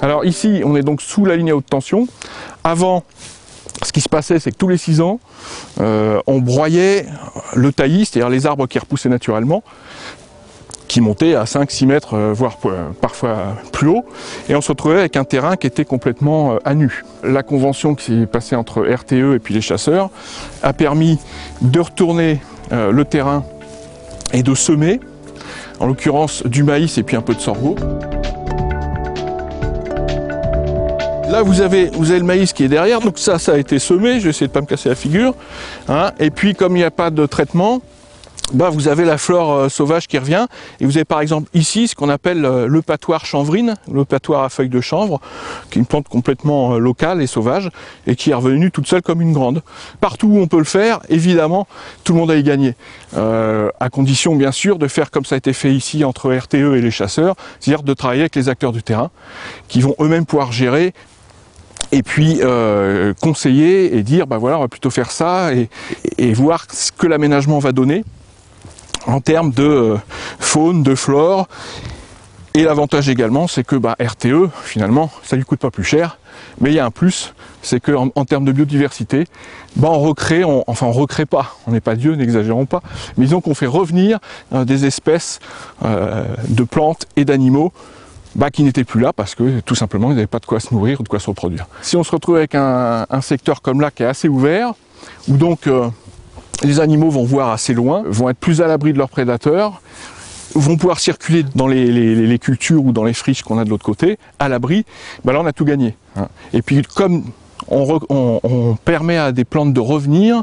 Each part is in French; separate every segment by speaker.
Speaker 1: Alors ici, on est donc sous la ligne à haute tension. Avant, ce qui se passait, c'est que tous les 6 ans, on broyait le taillis, c'est-à-dire les arbres qui repoussaient naturellement, qui montaient à 5-6 mètres, voire parfois plus haut, et on se retrouvait avec un terrain qui était complètement à nu. La convention qui s'est passée entre RTE et puis les chasseurs a permis de retourner le terrain et de semer, en l'occurrence du maïs et puis un peu de sorgho. Là, vous avez le maïs qui est derrière, donc ça a été semé, je vais essayer de ne pas me casser la figure. Hein. Et puis, comme il n'y a pas de traitement, vous avez la flore sauvage qui revient. Et vous avez par exemple ici ce qu'on appelle le patoire chanvrine, le patoire à feuilles de chanvre, qui est une plante complètement locale et sauvage, et qui est revenue toute seule comme une grande. Partout où on peut le faire, évidemment, tout le monde a y gagné. À condition, bien sûr, de faire comme ça a été fait ici entre RTE et les chasseurs, c'est-à-dire de travailler avec les acteurs du terrain, qui vont eux-mêmes pouvoir gérer et puis conseiller et dire voilà, on va plutôt faire ça et voir ce que l'aménagement va donner en termes de faune, de flore. Et l'avantage également, c'est que RTE, finalement, ça lui coûte pas plus cher, mais il y a un plus, c'est qu'en termes de biodiversité, on recrée, on recrée pas, on n'est pas Dieu, n'exagérons pas, mais disons qu'on fait revenir des espèces de plantes et d'animaux qui n'étaient plus là parce que tout simplement ils n'avaient pas de quoi se nourrir ou de quoi se reproduire. Si on se retrouve avec un secteur comme là qui est assez ouvert, où donc les animaux vont voir assez loin, vont être plus à l'abri de leurs prédateurs, vont pouvoir circuler dans les cultures ou dans les friches qu'on a de l'autre côté, à l'abri, là on a tout gagné. Et puis comme on permet à des plantes de revenir,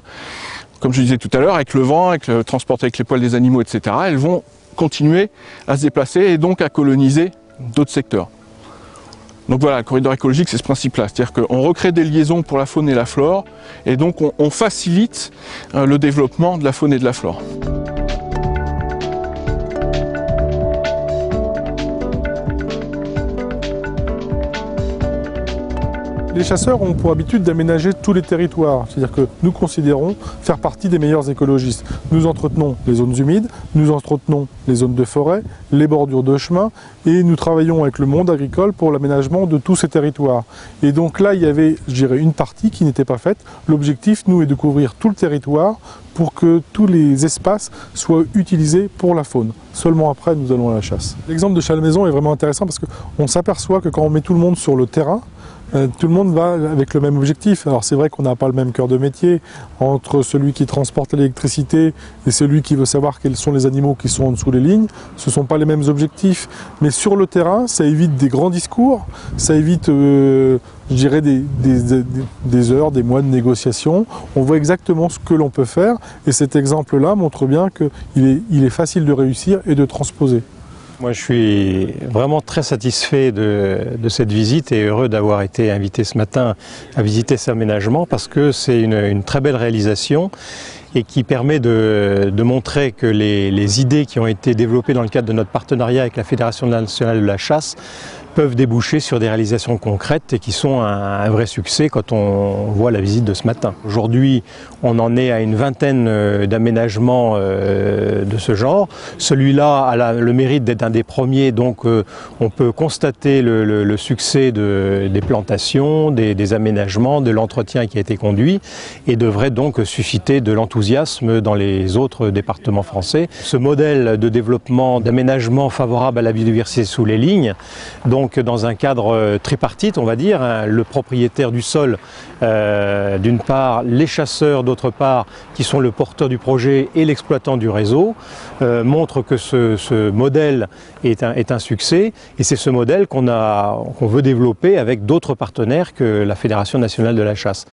Speaker 1: comme je disais tout à l'heure, avec le vent, avec le transport avec les poils des animaux, etc., elles vont continuer à se déplacer et donc à coloniser d'autres secteurs. Donc voilà, le corridor écologique, c'est ce principe-là, c'est-à-dire qu'on recrée des liaisons pour la faune et la flore, et donc on facilite le développement de la faune et de la flore.
Speaker 2: Les chasseurs ont pour habitude d'aménager tous les territoires, c'est-à-dire que nous considérons faire partie des meilleurs écologistes. Nous entretenons les zones humides, nous entretenons les zones de forêt, les bordures de chemins, et nous travaillons avec le monde agricole pour l'aménagement de tous ces territoires. Et donc là, il y avait, je dirais, une partie qui n'était pas faite. L'objectif, nous, est de couvrir tout le territoire pour que tous les espaces soient utilisés pour la faune. Seulement après, nous allons à la chasse. L'exemple de Chalmaison est vraiment intéressant parce qu'on s'aperçoit que quand on met tout le monde sur le terrain, tout le monde va avec le même objectif. Alors c'est vrai qu'on n'a pas le même cœur de métier entre celui qui transporte l'électricité et celui qui veut savoir quels sont les animaux qui sont en dessous des lignes. Ce ne sont pas les mêmes objectifs. Mais sur le terrain, ça évite des grands discours, ça évite, je dirais, des heures, des mois de négociation. On voit exactement ce que l'on peut faire et cet exemple-là montre bien qu'il est facile de réussir et de transposer.
Speaker 3: Moi, je suis vraiment très satisfait de cette visite et heureux d'avoir été invité ce matin à visiter cet aménagement parce que c'est une très belle réalisation et qui permet de montrer que les idées qui ont été développées dans le cadre de notre partenariat avec la Fédération nationale de la chasse peuvent déboucher sur des réalisations concrètes et qui sont un vrai succès quand on voit la visite de ce matin. Aujourd'hui, on en est à une vingtaine d'aménagements de ce genre. Celui-là a le mérite d'être un des premiers, donc on peut constater le succès des plantations, des aménagements, de l'entretien qui a été conduit et devrait donc susciter de l'enthousiasme dans les autres départements français. Ce modèle de développement, d'aménagement favorable à la biodiversité sous les lignes, donc dans un cadre tripartite, on va dire, hein, le propriétaire du sol, d'une part, les chasseurs, d'autre part, qui sont le porteur du projet et l'exploitant du réseau, montre que ce modèle est un succès et c'est ce modèle qu'on veut développer avec d'autres partenaires que la Fédération nationale de la chasse.